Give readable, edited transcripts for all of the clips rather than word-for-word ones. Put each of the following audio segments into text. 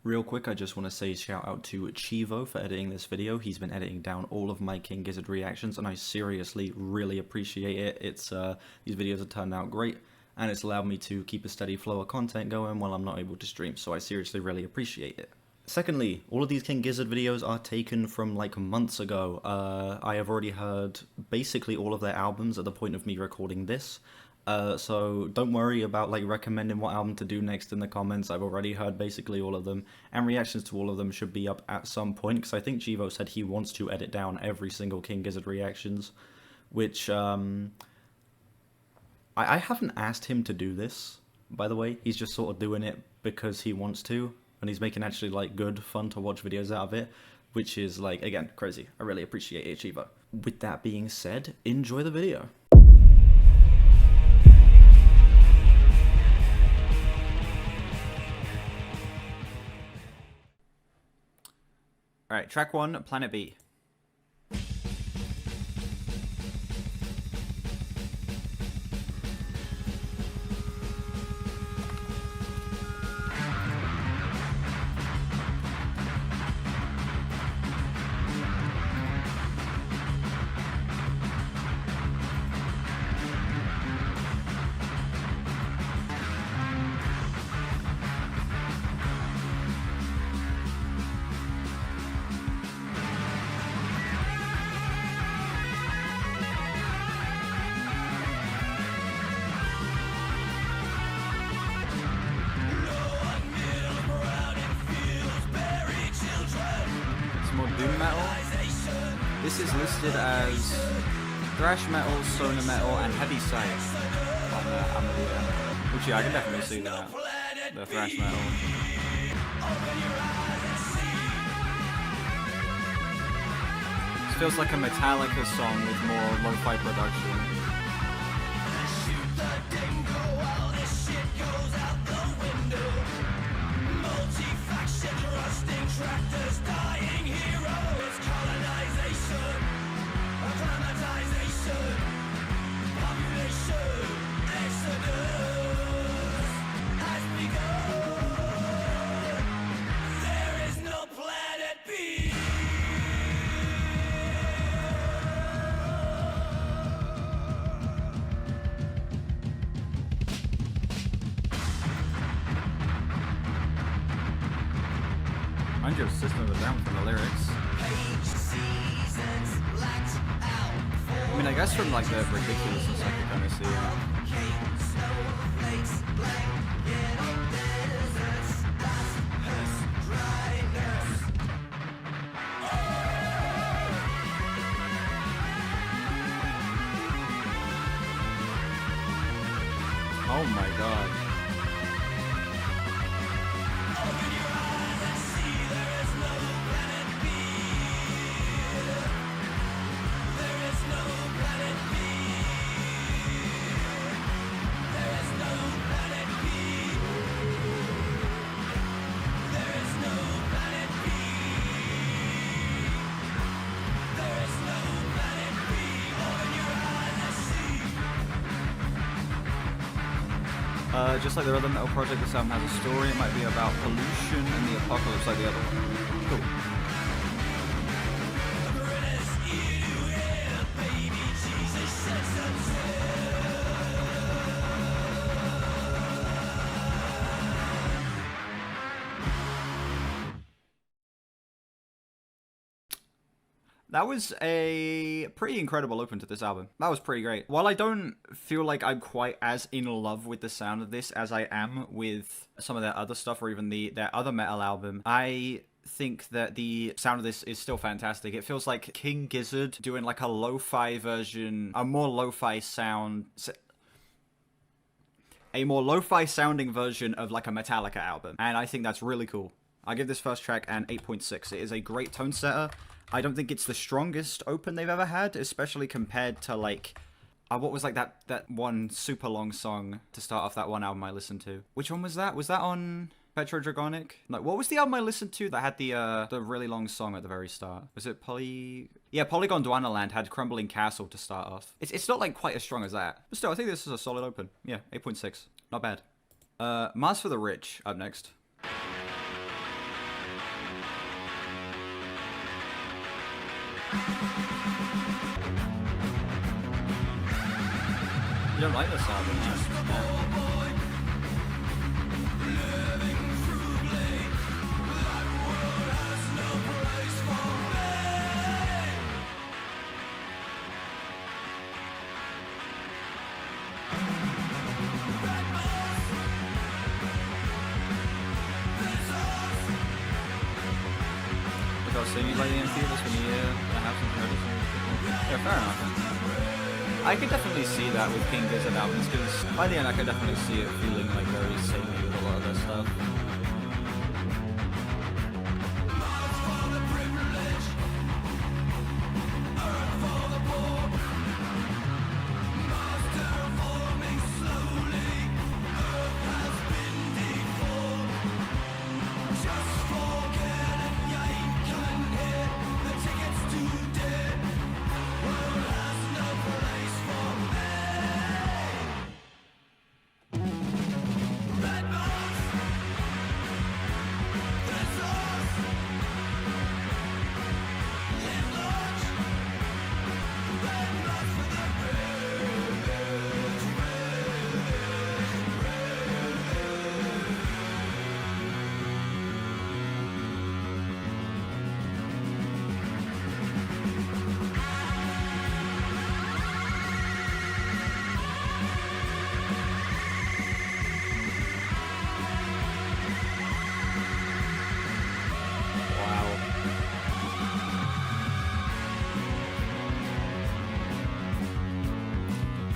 Real quick, I just want to say shout out to Chivo for editing this video. He's been editing down all of my King Gizzard reactions, and I seriously really appreciate it. These videos have turned out great, and it's allowed me to keep a steady flow of content going while I'm not able to stream, so I seriously really appreciate it. Secondly, all of these King Gizzard videos are taken from like months ago. I have already heard basically all of their albums at the point of me recording this. So don't worry about like recommending what album to do next in the comments. I've already heard basically all of them, and reactions to all of them should be up at some point, because I think Chivo said he wants to edit down every single King Gizzard reactions, which I haven't asked him to do this, by the way. He's just sort of doing it because he wants to, and he's making actually like good, fun to watch videos out of it, which is like, again, crazy. I really appreciate it, Chivo. With that being said, enjoy the video. Alright, track 1, Planet B. Doom metal. This is listed as thrash metal, stoner metal, and heavy science on Amelia. Which, yeah, I can definitely see that. The thrash metal. This feels like a Metallica song with more lo-fi production. Tractors dying heroes, colonization, acclimatization, population exodus has begun. There is no planet B. Mind your system of a down from the lyrics. I mean, I guess from like the ridiculousness, I could kind of see it. Oh my god. Just like their other metal project, this album has a story. It might be about pollution and the apocalypse like the other one. Cool. That was a pretty incredible open to this album. That was pretty great. While I don't feel like I'm quite as in love with the sound of this as I am with some of their other stuff, or even their other metal album, I think that the sound of this is still fantastic. It feels like King Gizzard doing like a lo-fi version, a more lo-fi sounding version of like a Metallica album. And I think that's really cool. I give this first track an 8.6. It is a great tone setter. I don't think it's the strongest open they've ever had, especially compared to like, what was like that one super long song to start off that one album I listened to. Which one was that? Was that on Petrodragonic? Like, what was the album I listened to that had the really long song at the very start? Was it Yeah, Polygon Dwanaland had Crumbling Castle to start off. It's not like quite as strong as that. But still, I think this is a solid open. Yeah, 8.6. Not bad. Mars for the Rich up next. You don't like this album, huh? So you like the MP this one year and I haven't heard it. Yeah, fair enough. I could definitely see that with King Gizzard albums, because by the end I could definitely see it feeling like very samey with a lot of their stuff.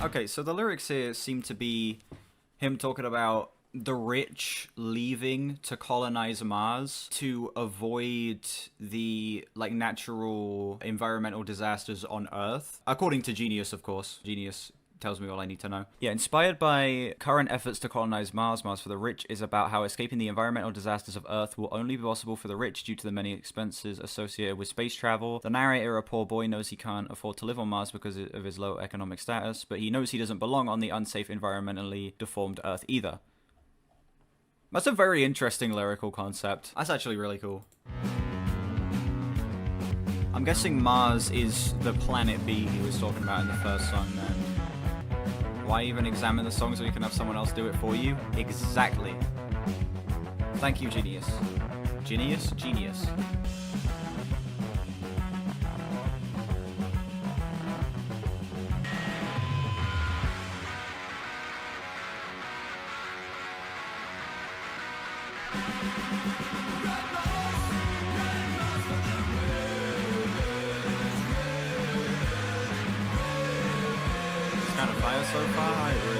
Okay, so the lyrics here seem to be him talking about the rich leaving to colonize Mars to avoid the natural environmental disasters on Earth. According to Genius, of course. Genius tells me all I need to know. Yeah, inspired by current efforts to colonize Mars, Mars for the Rich is about how escaping the environmental disasters of Earth will only be possible for the rich due to the many expenses associated with space travel. The narrator, a poor boy, knows he can't afford to live on Mars because of his low economic status, but he knows he doesn't belong on the unsafe, environmentally deformed Earth either. That's a very interesting lyrical concept. That's actually really cool. I'm guessing Mars is the planet B he was talking about in the first song then. Why even examine the song so you can have someone else do it for you? Exactly. Thank you, Genius. Genius? Genius. Kind of fire so far, I agree.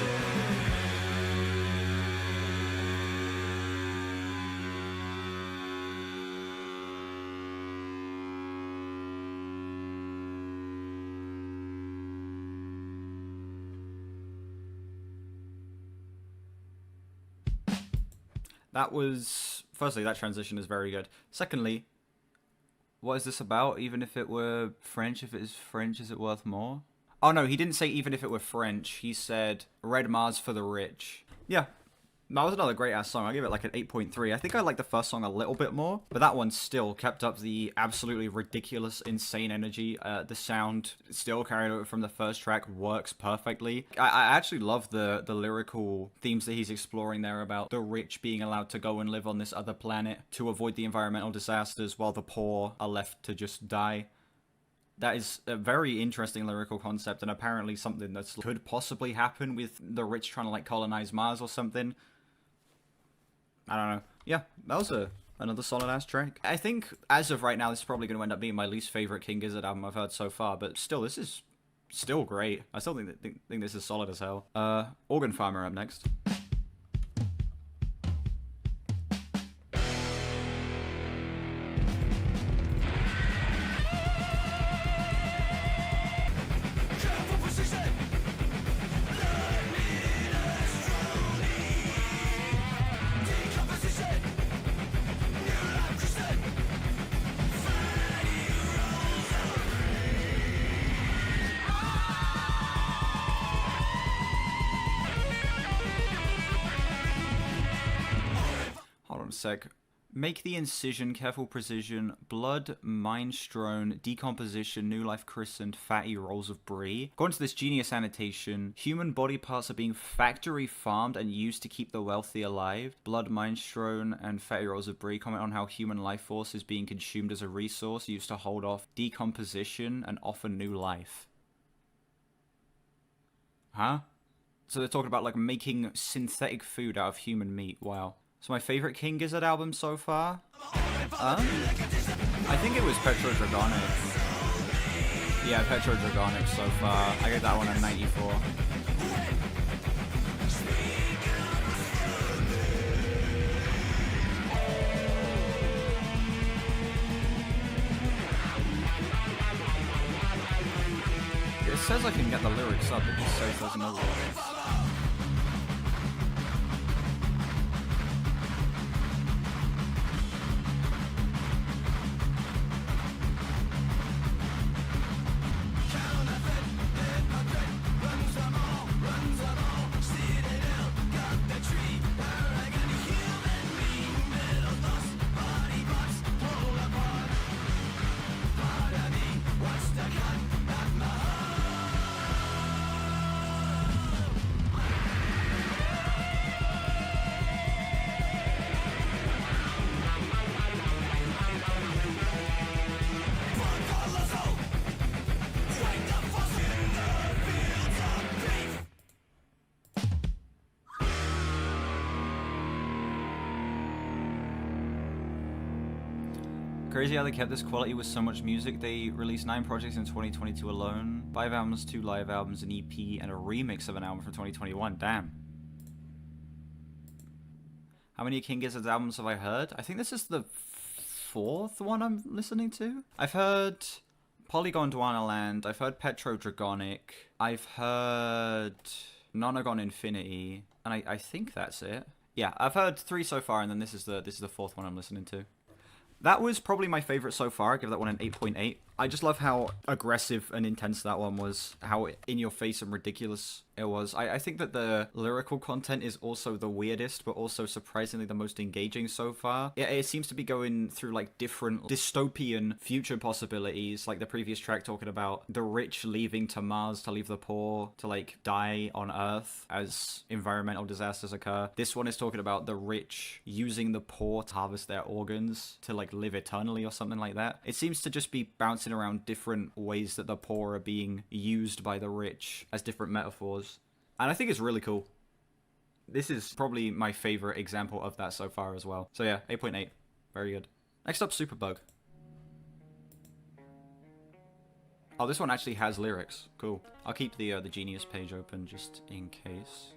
That was, firstly, that transition is very good. Secondly, what is this about? Even if it were French, if it is French, is it worth more? Oh no, he didn't say even if it were French. He said Red Mars for the Rich. Yeah, that was another great ass song. I give it like an 8.3. I think I like the first song a little bit more, but that one still kept up the absolutely ridiculous, insane energy. The sound still carried over from the first track, works perfectly. I actually love the lyrical themes that he's exploring there about the rich being allowed to go and live on this other planet to avoid the environmental disasters while the poor are left to just die. That is a very interesting lyrical concept, and apparently something that could possibly happen with the rich trying to colonize Mars or something. I don't know. Yeah, that was another solid ass track. I think as of right now, this is probably going to end up being my least favorite King Gizzard album I've heard so far, but still, this is still great. I still think this is solid as hell. Organ Farmer up next. Sec. Make the incision, careful precision, blood, mind strewn, decomposition, new life christened, fatty rolls of brie. According to this genius annotation, human body parts are being factory farmed and used to keep the wealthy alive. Blood, mind strewn, and fatty rolls of brie comment on how human life force is being consumed as a resource used to hold off decomposition and offer new life. Huh? So they're talking about like making synthetic food out of human meat. Wow. So my favorite King Gizzard album so far? I think it was Petrodragonic. Yeah, Petrodragonic so far. I gave that one a 94. It says I can get the lyrics up, it just says there's no lyrics. Crazy how they kept this quality with so much music. They released 9 projects in 2022 alone. 5 albums, 2 live albums, an EP, and a remix of an album from 2021. Damn. How many King Gizzard's albums have I heard? I think this is the 4th one I'm listening to. I've heard Polygon Dwanaland. I've heard Petrodragonic. I've heard Nonagon Infinity. And I think that's it. Yeah, I've heard 3 so far, and then this is the 4th one I'm listening to. That was probably my favorite so far. I give that one an 8.8. I just love how aggressive and intense that one was, how in your face and ridiculous it was. I think that the lyrical content is also the weirdest, but also surprisingly the most engaging so far. It seems to be going through like different dystopian future possibilities, like the previous track talking about the rich leaving to Mars to leave the poor to like die on Earth as environmental disasters occur. This one is talking about the rich using the poor to harvest their organs to like live eternally or something like that. It seems to just be bouncing around different ways that the poor are being used by the rich as different metaphors. And I think it's really cool. This is probably my favorite example of that so far as well. So yeah, 8.8. Very good. Next up, Superbug. Oh, this one actually has lyrics. Cool. I'll keep the Genius page open just in case.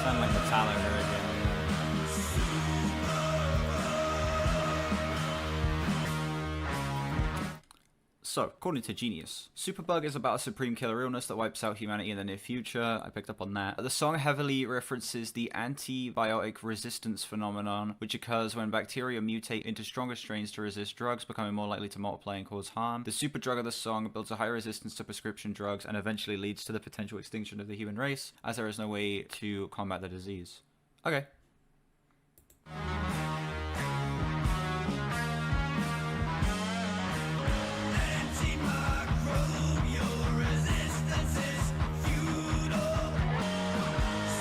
Sound like Metallica again. So, according to Genius, Superbug is about a supreme killer illness that wipes out humanity in the near future. I picked up on that. The song heavily references the antibiotic resistance phenomenon, which occurs when bacteria mutate into stronger strains to resist drugs, becoming more likely to multiply and cause harm. The super drug of the song builds a high resistance to prescription drugs and eventually leads to the potential extinction of the human race, as there is no way to combat the disease. Okay. Antimicrobial resistance is futile.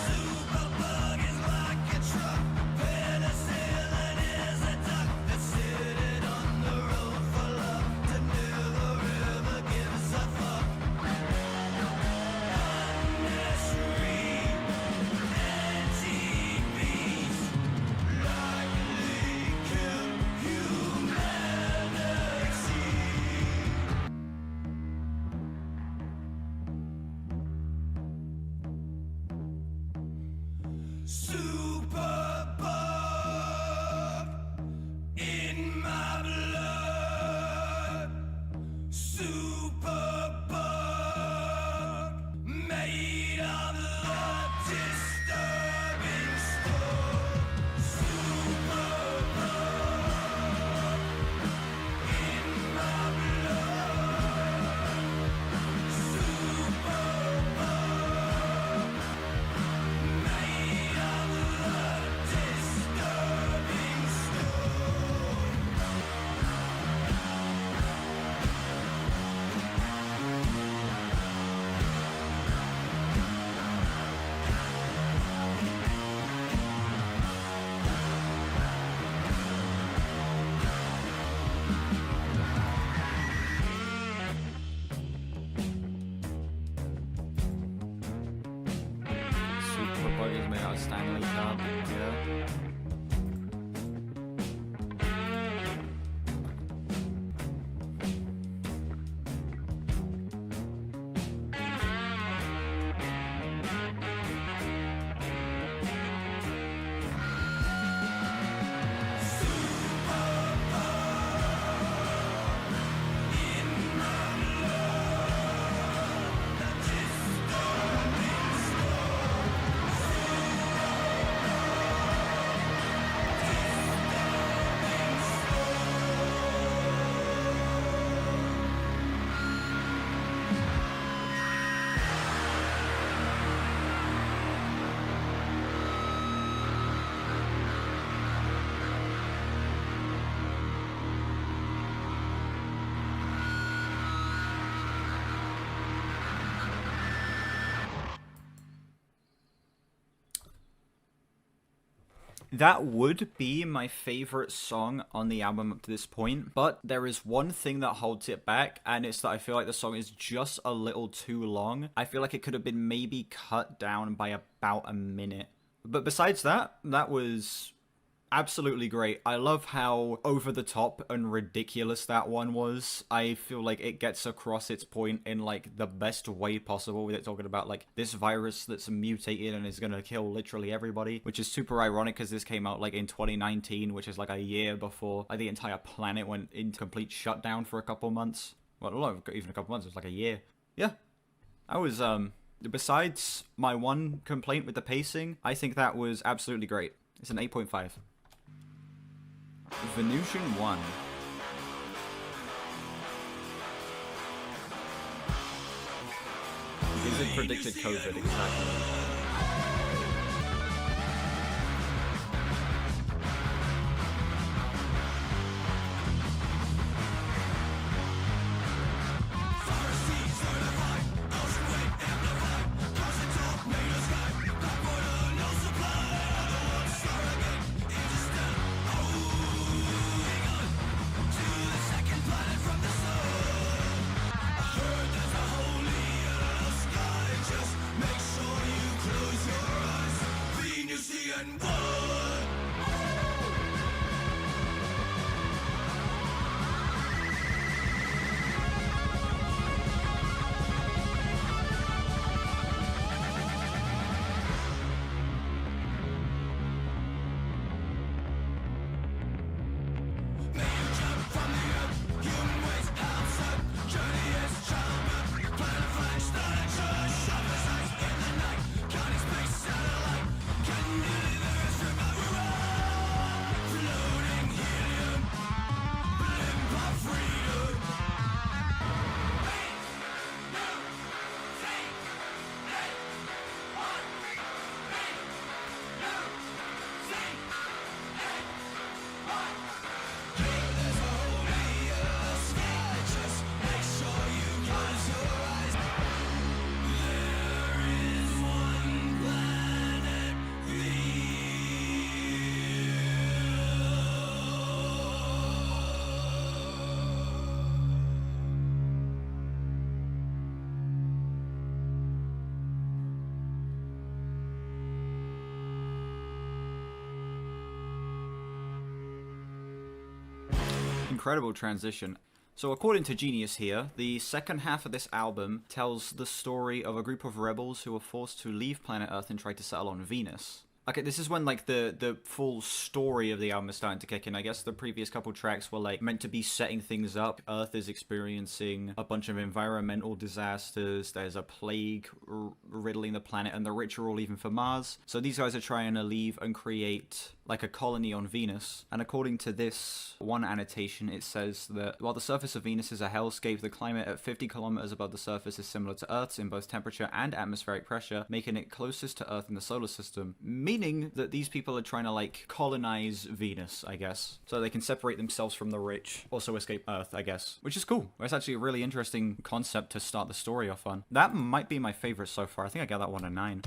Superbug is like a truck. Penicillin is a duck that's sitting on the road for love to never ever gives a fuck. Unnecessary anti-beast likely kill humanity. Superbug in my blood. Superbug made of the disturbing stuff. Superbug in my blood. Superbug made of the disturbing stuff. Superbug is made out of Stanley Cup. Yeah. That would be my favorite song on the album up to this point, but there is one thing that holds it back, and it's that I feel like the song is just a little too long. I feel like it could have been maybe cut down by about a minute. But besides that, that was absolutely great. I love how over the top and ridiculous that one was. I feel like it gets across its point in like the best way possible, with it talking about like this virus that's mutated and is gonna kill literally everybody, which is super ironic because this came out like in 2019, which is like a year before like the entire planet went into complete shutdown for a couple months. Well, not even a couple months, it was like a year. Yeah. I was besides my one complaint with the pacing, I think that was absolutely great. It's an 8.5. Venusian 1. Gizzard predicted COVID, exactly. Incredible transition. So according to Genius here, the second half of this album tells the story of a group of rebels who are forced to leave planet Earth and try to settle on Venus. Okay, this is when, like, the full story of the album is starting to kick in. I guess the previous couple tracks were, like, meant to be setting things up. Earth is experiencing a bunch of environmental disasters. There's a plague riddling the planet, and the rich are all leaving for Mars. So these guys are trying to leave and create, like, a colony on Venus. And according to this one annotation, it says that while the surface of Venus is a hellscape, the climate at 50 kilometers above the surface is similar to Earth's in both temperature and atmospheric pressure, making it closest to Earth in the solar system. Meaning that these people are trying to, like, colonize Venus, I guess, so they can separate themselves from the rich, also escape Earth, I guess, which is cool. It's actually a really interesting concept to start the story off on. That might be my favorite so far. I think I got that one a 9.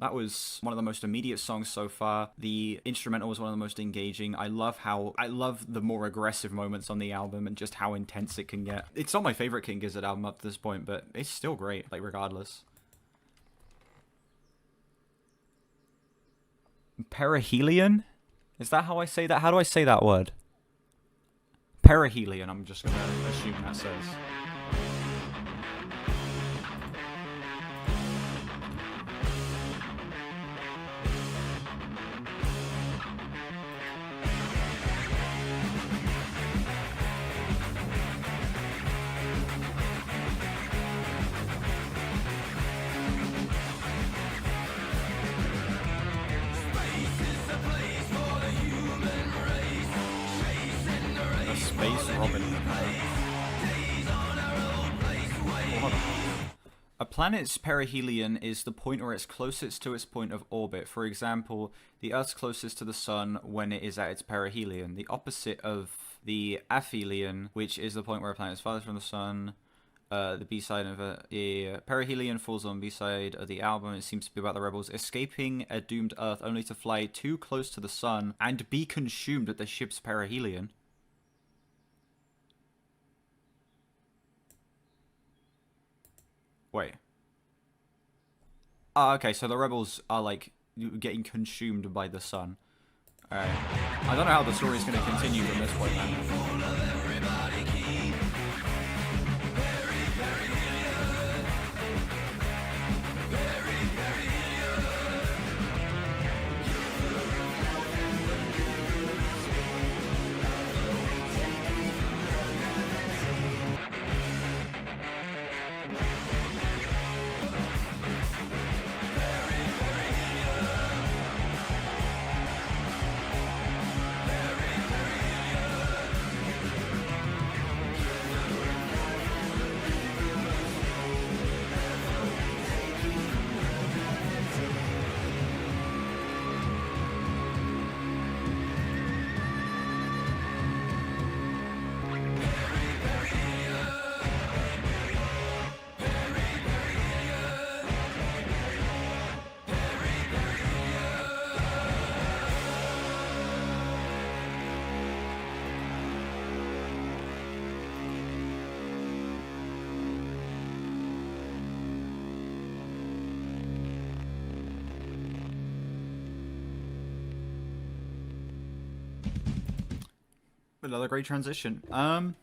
That was one of the most immediate songs so far. The instrumental was one of the most engaging. I love the more aggressive moments on the album and just how intense it can get. It's not my favorite King Gizzard album up to this point, but it's still great, like, regardless. Perihelion? Is that how I say that? How do I say that word? Perihelion, I'm just gonna assume that says. Space Robin. A planet's perihelion is the point where it's closest to its point of orbit. For example, the Earth's closest to the Sun when it is at its perihelion. The opposite of the aphelion, which is the point where a planet is farthest from the Sun. The B-side of the Perihelion falls on B-side of the album. It seems to be about the rebels escaping a doomed Earth only to fly too close to the Sun and be consumed at the ship's perihelion. Wait. Oh, okay, so the rebels are, like, getting consumed by the sun. Alright. I don't know how the story's gonna continue from this point, man. Another great transition. That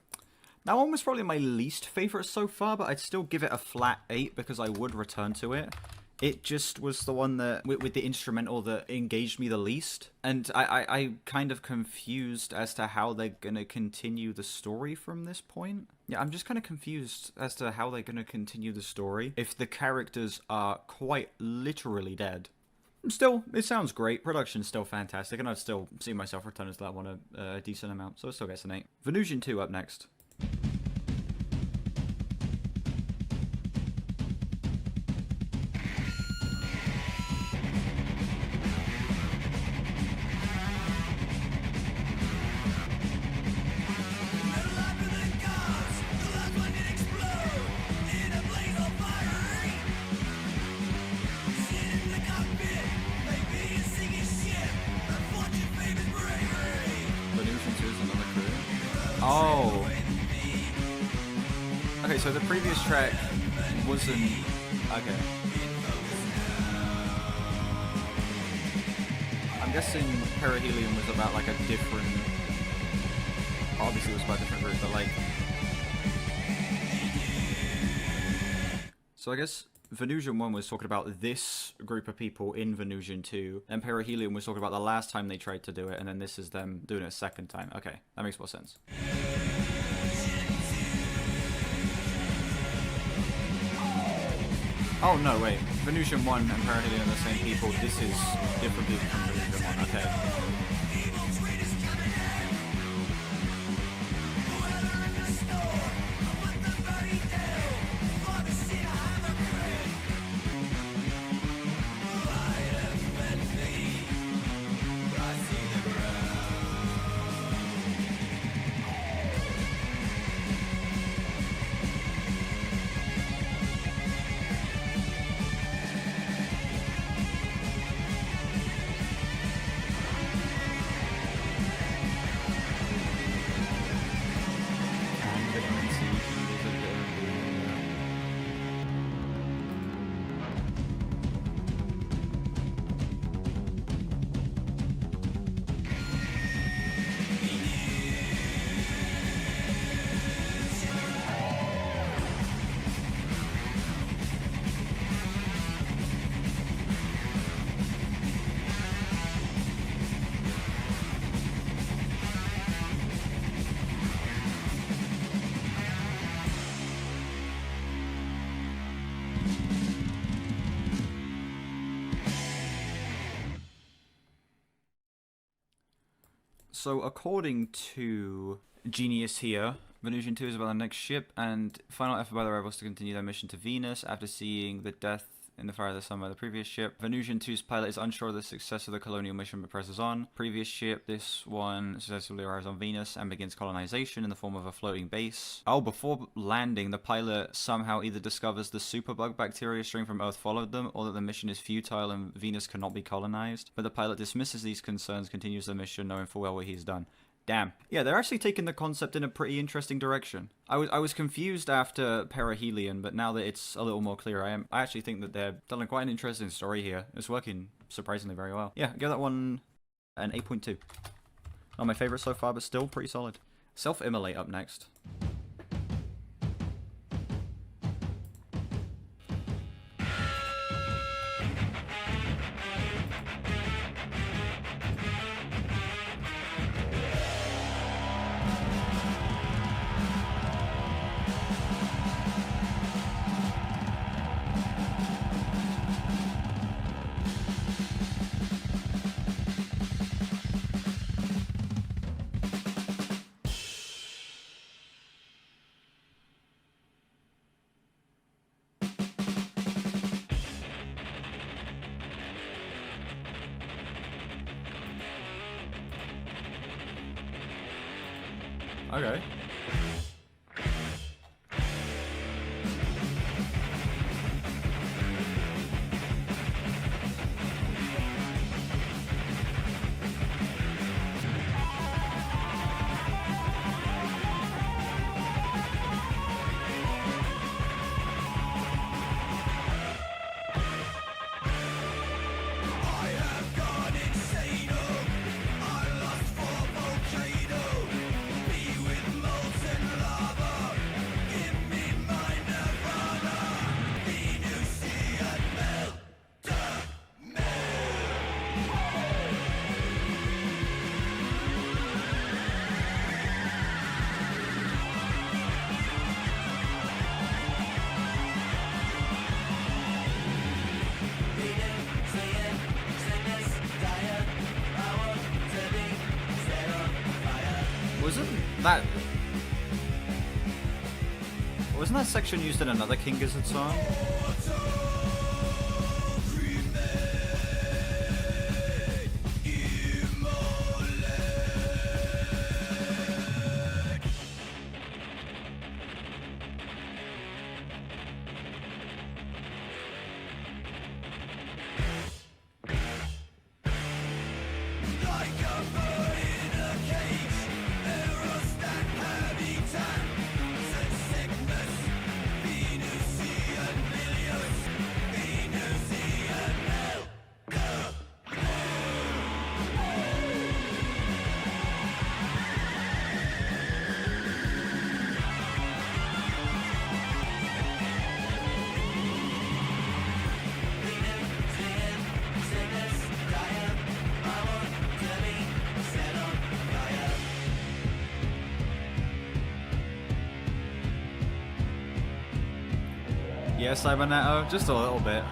one was probably my least favorite so far, but I'd still give it a flat 8 because I would return to it. It just was the one that, with the instrumental, that engaged me the least. And I'm kind of confused as to how they're gonna continue the story from this point. Yeah, I'm just kind of confused as to how they're gonna continue the story if the characters are quite literally dead. Still, it sounds great. Production's still fantastic, and I'd still see myself returning to that one a decent amount, so it still gets an 8. Venusian 2 up next. Oh. Okay, so the previous track wasn't... Okay. I'm guessing Perihelion was about, like, a different... Obviously, it was by a different group, but like. So I guess Venusian 1 was talking about this group of people in Venusian 2, and Perihelion was talking about the last time they tried to do it, and then this is them doing it a second time. Okay, that makes more sense. Oh no, wait. Venusian 1 and Perihelion are the same people. This is different people from Venusian 1. Okay. So according to Genius here, Venusian 2 is about the next ship, and final effort by the rebels to continue their mission to Venus after seeing the death in the fire of the sun by the previous ship. Venusian 2's pilot is unsure of the success of the colonial mission but presses on. Previous ship, this one successfully arrives on Venus and begins colonization in the form of a floating base. Oh, before landing, the pilot somehow either discovers the superbug bacteria strain from Earth followed them, or that the mission is futile and Venus cannot be colonized. But the pilot dismisses these concerns, continues the mission, knowing full well what he's done. Damn. Yeah, they're actually taking the concept in a pretty interesting direction. I was confused after Perihelion, but now that it's a little more clear, I actually think that they're telling quite an interesting story here. It's working surprisingly very well. Yeah, give that one an 8.2. Not my favorite so far, but still pretty solid. Self-immolate up next. Okay. Wasn't that section used in another King Gizzard song? Yeah, Cyberneto, just a little bit.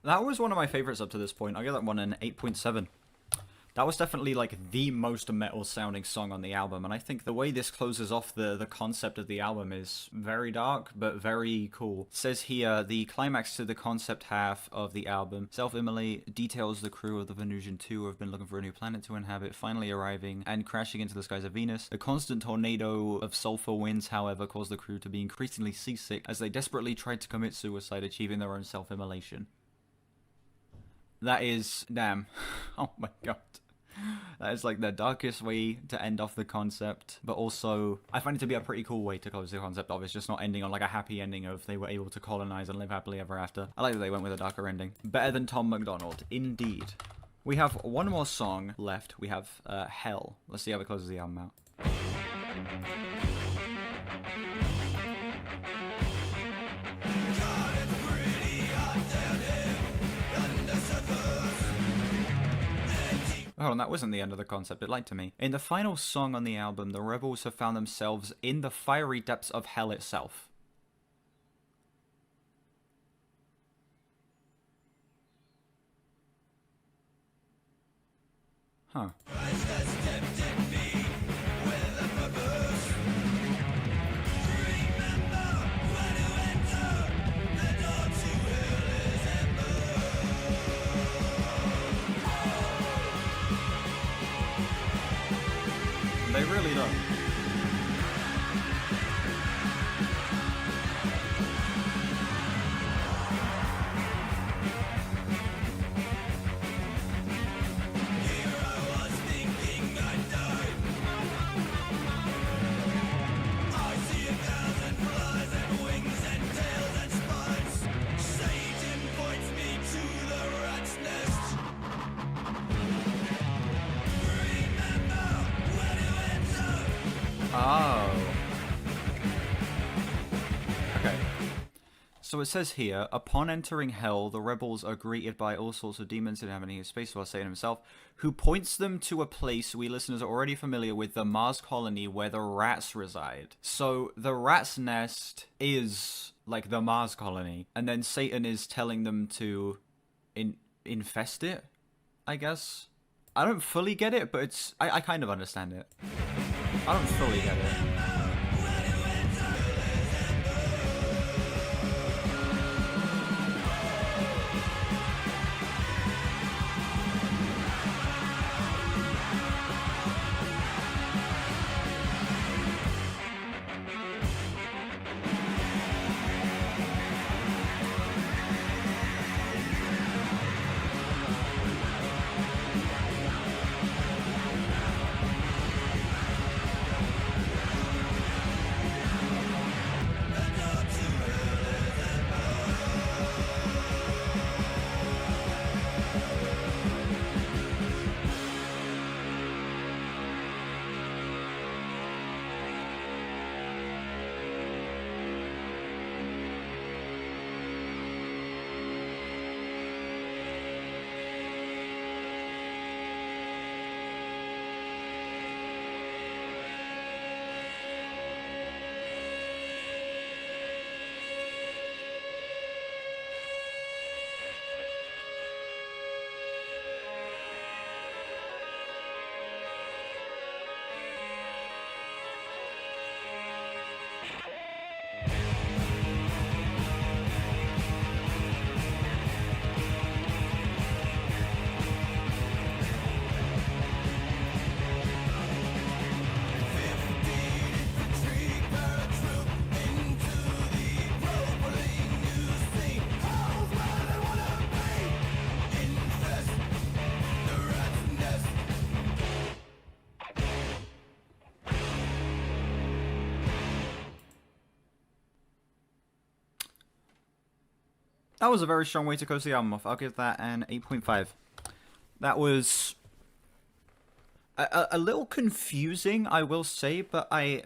That was one of my favorites up to this point. I give that one an 8.7. That was definitely like the most metal sounding song on the album, and I think the way this closes off the concept of the album is very dark but very cool. It says here, the climax to the concept half of the album, Self-Immolate, details the crew of the Venusian 2 who have been looking for a new planet to inhabit, finally arriving and crashing into the skies of Venus. The constant tornado of sulfur winds, however, caused the crew to be increasingly seasick as they desperately tried to commit suicide, achieving their own self-immolation. That is... damn. Oh my god. That is like the darkest way to end off the concept, but also I find it to be a pretty cool way to close the concept of. It's just not ending on like a happy ending of they were able to colonize and live happily ever after. I like that they went with a darker ending. Better than Tom McDonald, indeed. We have one more song left. We have Hell. Let's see how it closes the album out. Hold on, that wasn't the end of the concept, it lied to me. In the final song on the album, the rebels have found themselves in the fiery depths of hell itself. Huh. They really don't. Oh. Okay. So it says here, upon entering hell, the rebels are greeted by all sorts of demons inhabiting space, while Satan himself, who points them to a place we listeners are already familiar with, the Mars colony where the rats reside. So the Rats Nest is like the Mars colony, and then Satan is telling them to infest it, I guess. I don't fully get it, but it's I kind of understand it. I don't fully get it. That was a very strong way to close the album off. I'll give that an 8.5. That was a little confusing, I will say, but I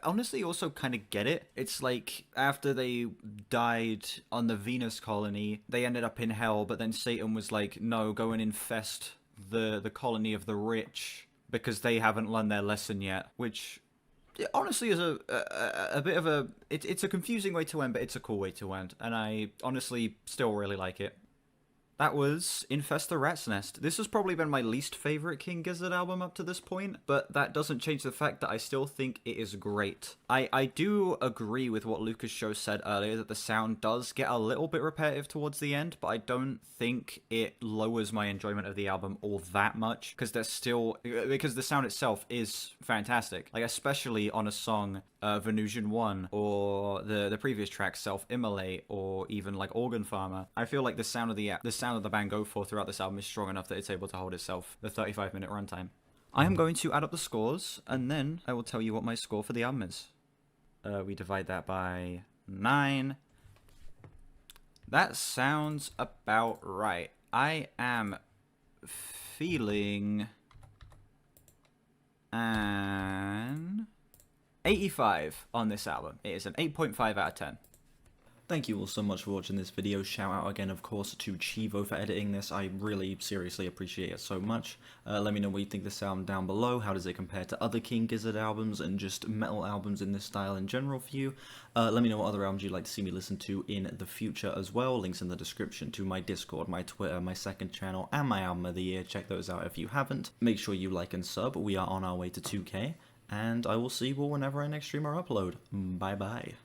honestly also kind of get it. It's like after they died on the Venus colony, they ended up in hell, but then Satan was like, no, go and infest the colony of the rich because they haven't learned their lesson yet, which honestly is a bit of a... It's a confusing way to end, but it's a cool way to end, and I honestly still really like it. That was Infest the Rats Nest. This has probably been my least favorite King Gizzard album up to this point, but that doesn't change the fact that I still think it is great. I do agree with what Lucas Show said earlier, that the sound does get a little bit repetitive towards the end, but I don't think it lowers my enjoyment of the album all that much, because the sound itself is fantastic. Like, especially on a song, Venusian 1, or the previous track, Self-Immolate, or even like Organ Farmer. I feel like the sound of the band go for throughout this album is strong enough that it's able to hold itself the 35-minute runtime. I am going to add up the scores, and then I will tell you what my score for the album is. We divide that by 9. That sounds about right. I am feeling an 85 on this album. It is an 8.5 out of 10. Thank you all so much for watching this video. Shout out again, of course, to Chivo for editing this. I really, seriously appreciate it so much. Let me know what you think of this album down below. How does it compare to other King Gizzard albums and just metal albums in this style in general for you? Let me know what other albums you'd like to see me listen to in the future as well. Links in the description to my Discord, my Twitter, my second channel, and my album of the year. Check those out if you haven't. Make sure you like and sub. We are on our way to 2K. And I will see you all whenever I next stream or upload. Bye bye.